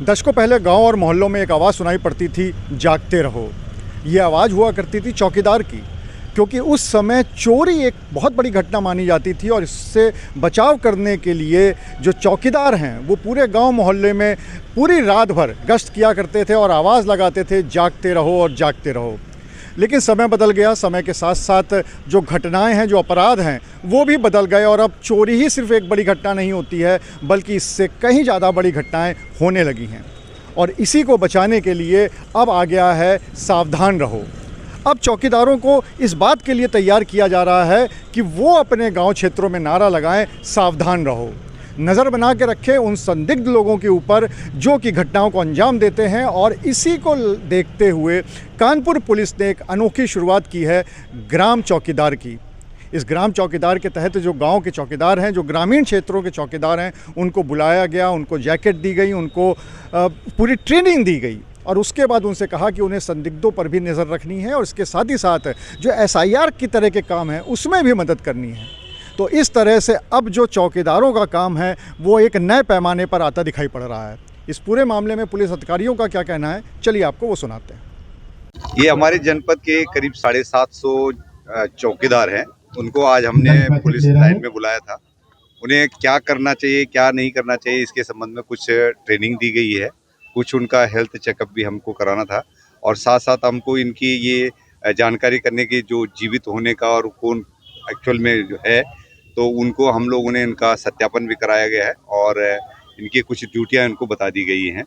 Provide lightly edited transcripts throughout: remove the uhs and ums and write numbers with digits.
दशकों पहले गांव और मोहल्लों में एक आवाज़ सुनाई पड़ती थी, जागते रहो। ये आवाज़ हुआ करती थी चौकीदार की, क्योंकि उस समय चोरी एक बहुत बड़ी घटना मानी जाती थी और इससे बचाव करने के लिए जो चौकीदार हैं वो पूरे गांव मोहल्ले में पूरी रात भर गश्त किया करते थे और आवाज़ लगाते थे, जागते रहो और जागते रहो। लेकिन समय बदल गया, समय के साथ साथ जो घटनाएं हैं, जो अपराध हैं वो भी बदल गए और अब चोरी ही सिर्फ एक बड़ी घटना नहीं होती है, बल्कि इससे कहीं ज़्यादा बड़ी घटनाएं होने लगी हैं। और इसी को बचाने के लिए अब आ गया है सावधान रहो। अब चौकीदारों को इस बात के लिए तैयार किया जा रहा है कि वो अपने गांव क्षेत्रों में नारा लगाएं, सावधान रहो। नज़र बना के रखें उन संदिग्ध लोगों के ऊपर जो कि घटनाओं को अंजाम देते हैं। और इसी को देखते हुए कानपुर पुलिस ने एक अनोखी शुरुआत की है ग्राम चौकीदार की। इस ग्राम चौकीदार के तहत जो गांव के चौकीदार हैं, जो ग्रामीण क्षेत्रों के चौकीदार हैं, उनको बुलाया गया, उनको जैकेट दी गई, उनको पूरी ट्रेनिंग दी गई और उसके बाद उनसे कहा कि उन्हें संदिग्धों पर भी नज़र रखनी है और इसके साथ ही साथ जो SIR की तरह के काम हैं उसमें भी मदद करनी है। तो इस तरह से अब जो चौकीदारों का काम है वो एक नए पैमाने पर आता दिखाई पड़ रहा है। इस पूरे मामले में पुलिस अधिकारियों का क्या कहना है, चलिए आपको वो सुनाते हैं। ये हमारे जनपद के करीब 750 चौकीदार हैं। उनको आज हमने पुलिस लाइन में बुलाया था। उन्हें क्या करना चाहिए, क्या नहीं करना चाहिए, इसके संबंध में कुछ ट्रेनिंग दी गई है। कुछ उनका हेल्थ चेकअप भी हमको कराना था और साथ साथ हमको इनकी ये जानकारी करने की जो जीवित होने का और कौन एक्चुअल में है, तो उनको हम लोगों ने इनका सत्यापन भी कराया गया है और इनकी कुछ ड्यूटियां इनको बता दी गई हैं।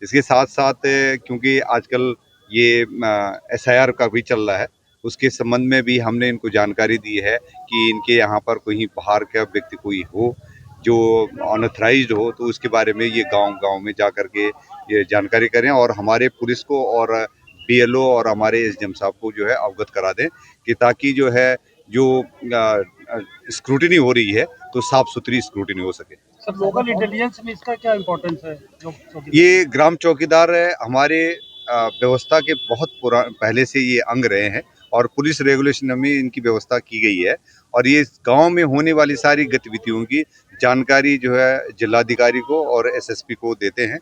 इसके साथ साथ क्योंकि आजकल ये SIR का भी चल रहा है, उसके संबंध में भी हमने इनको जानकारी दी है कि इनके यहाँ पर कोई बाहर का व्यक्ति कोई हो जो अनऑथराइज्ड हो तो उसके बारे में ये गांव में जा कर के ये जानकारी करें और हमारे पुलिस को और BLO और हमारे SDM साहब को जो है अवगत करा दें कि ताकि जो है जो स्क्रूटिनी हो रही है तो साफ सुथरी स्क्रूटिनी हो सके। सर, लोकल इंटेलिजेंस में इसका क्या इम्पोर्टेंस है? ये ग्राम चौकीदार हमारे व्यवस्था के बहुत पहले से ये अंग रहे हैं और पुलिस रेगुलेशन में इनकी व्यवस्था की गई है और ये गांव में होने वाली सारी गतिविधियों की जानकारी जो है जिलाधिकारी को और SSP को देते हैं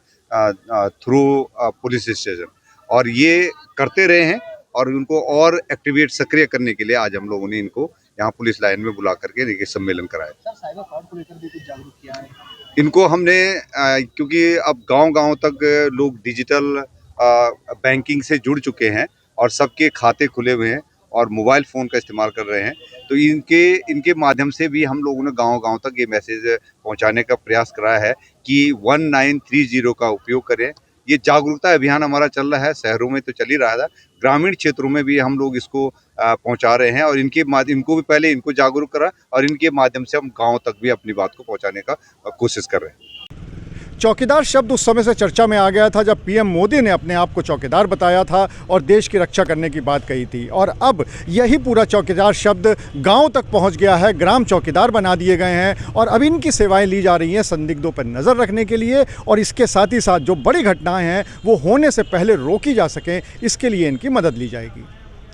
थ्रू पुलिस स्टेशन और ये करते रहे हैं और उनको और एक्टिवेट सक्रिय करने के लिए आज हम लोगों ने इनको यहाँ पुलिस लाइन में बुला करके देखिए सम्मेलन कराया। सर, साइबर फ्रॉड को लेकर भी कुछ जागरूक किया है? इनको हमने क्योंकि अब गांव-गांव तक लोग डिजिटल बैंकिंग से जुड़ चुके हैं और सबके खाते खुले हुए हैं और मोबाइल फ़ोन का इस्तेमाल कर रहे हैं, तो इनके माध्यम से भी हम लोगों ने गांव-गांव तक ये मैसेज पहुंचाने का प्रयास कराया है कि 1930 का उपयोग करें। ये जागरूकता अभियान हमारा चल रहा है, शहरों में तो चल ही रहा था, ग्रामीण क्षेत्रों में भी हम लोग इसको पहुंचा रहे हैं और इनको भी पहले इनको जागरूक करा और इनके माध्यम से हम गांव तक भी अपनी बात को पहुंचाने का कोशिश कर रहे हैं। चौकीदार शब्द उस समय से चर्चा में आ गया था जब PM मोदी ने अपने आप को चौकीदार बताया था और देश की रक्षा करने की बात कही थी और अब यही पूरा चौकीदार शब्द गांव तक पहुंच गया है, ग्राम चौकीदार बना दिए गए हैं और अब इनकी सेवाएं ली जा रही हैं संदिग्धों पर नज़र रखने के लिए और इसके साथ ही साथ जो बड़ी घटनाएं हैं वो होने से पहले रोकी जा सकें, इसके लिए इनकी मदद ली जाएगी।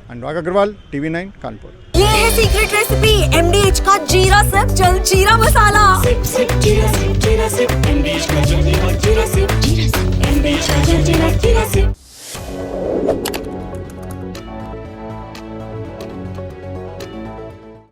अनुराग अग्रवाल, TV9 कानपुर। ये है सीक्रेट रेसिपी MDH का जीरा सिप जल जीरा मसाला। सिप सिप जीरा सिप MDH का जल जीरा सिप MDH का जल जीरा सिप।